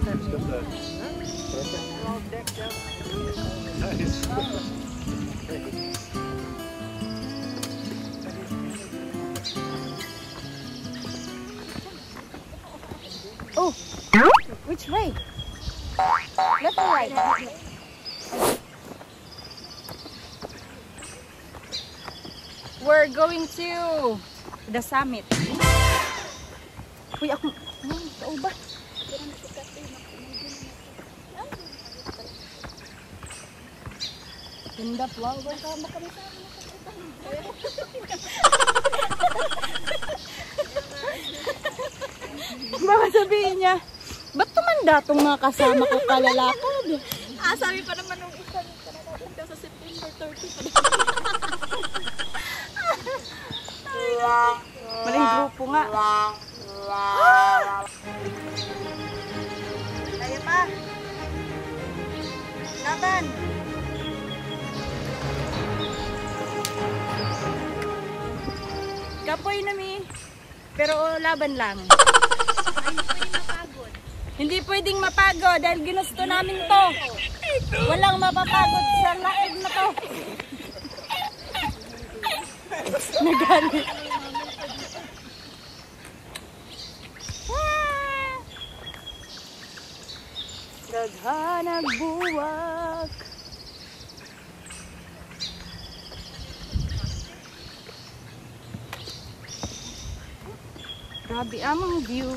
All decked out. Nice. Oh, which way? Left or right? We're going to the summit. Uy, ako. Saan ba? Ganda flower. Sama kami sa amin. Baka sabihin niya, ba't tumanda itong mga kasama ko kalalakad? Sabi pa naman nung isa nagpunta sa September 30. Maling grupo nga. Kaya pa. Laban. Kapoy na mi. Pero laban lang. Hindi pwedeng mapagod dahil ginusto namin to. Walang mapapagod sa laig na to. Nagalit. Daghanag buwak. Grabe amang view.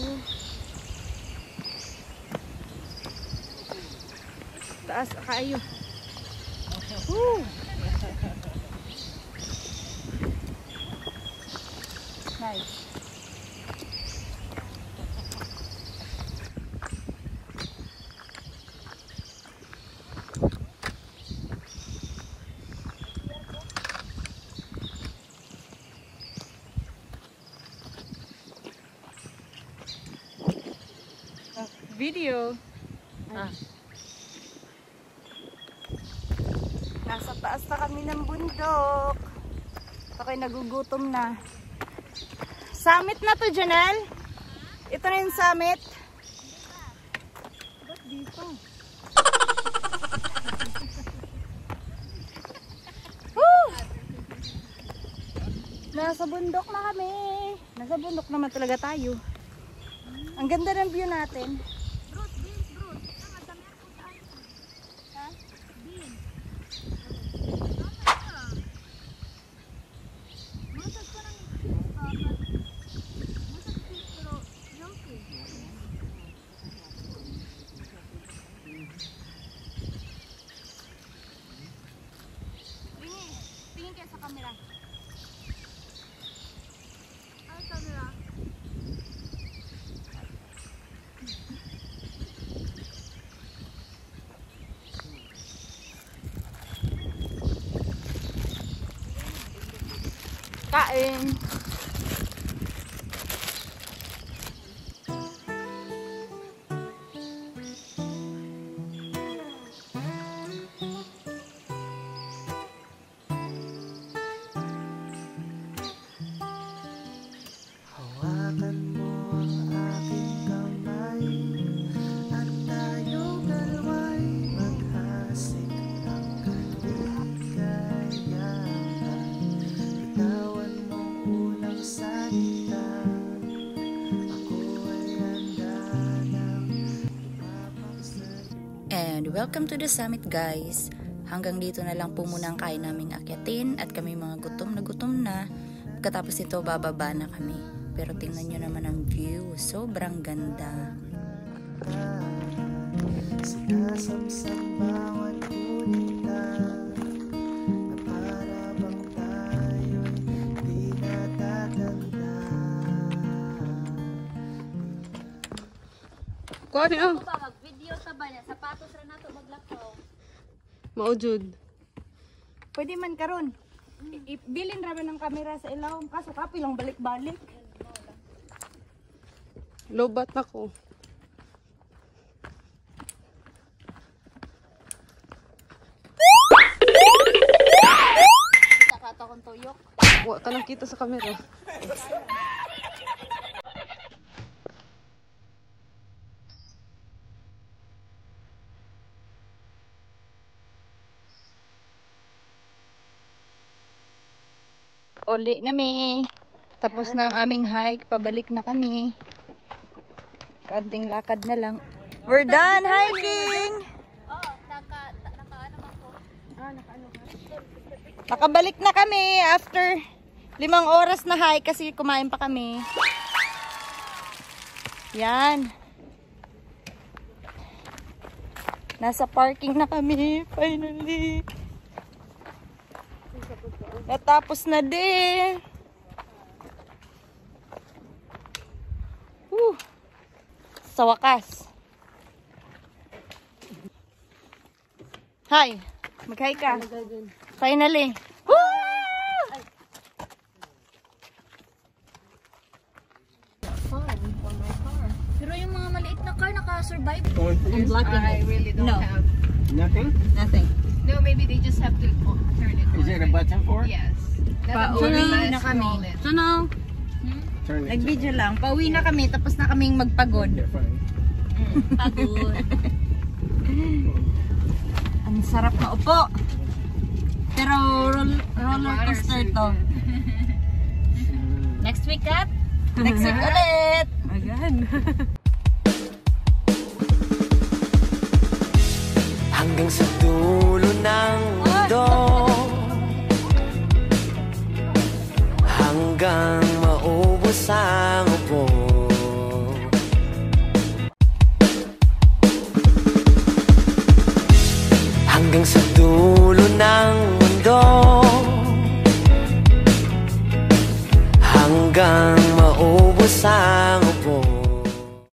Taas kayo. Woo! Nice. Video. Nasa taas na kami ng bundok. Ako'y nagugutom na. Summit na to, Janelle. Ito na yung summit. Ba't dito? Woo! Nasa bundok na kami. Nasa bundok naman talaga tayo. Ang ganda ng view natin. Tingin kayo sa camera. Ay, camera. Kain. Hawakan mo ang aking kamay at tayong dalawa'y maghasik ng kaligayahan. Bitawan mo unang salita, ako ay handa ng ipapagsalita. And welcome to the summit, guys. Hanggang dito na lang po muna ang kaya naming akyatin at kami mga gutom na. Pagkatapos ito, bababa na kami. Pero tingnan nyo naman ang view. Sobrang ganda. Sinasamsam bawat punita na para bang tayo'y di natatanda. Kuha niyo. Mag-video sa banya. Sapatos rin nato maglakaw. Maujud. Pwede man karon. Bilin raman ng kamera sa ilaw. Kaso kapi lang balik-balik. Lobat ako. Nakatakon tuyok. Wa ka lang kita sa camera. Uli kami. Tapos na ang aming hike. Pabalik na kami. Kanting lakad na lang. We're done hiking! Nakabalik na kami after 5 oras na hike kasi kumain pa kami. Yan. Nasa parking na kami finally. Natapos na din. Sa wakas. Hi. Mag-hi ka. Finally. Woo! Pero yung mga maliit na car naka-survive. I really don't have. Nothing? Nothing. No, maybe they just have to turn it on. Is there a button for it? Yes. Pauwi na kami. Tunaw. Turn it. Nag-video lang. Pauwi na kami. Tapos na kaming magpagod. Yeah, fine. Pagod. Ang sarap na upo. Pero roller coaster to. Next week, Kat? Next week ulit. Agan. Hanggang sa dulo ng mundo, hanggang maubos ang upo. Hanggang sa dulo ng mundo, hanggang maubos ang upo.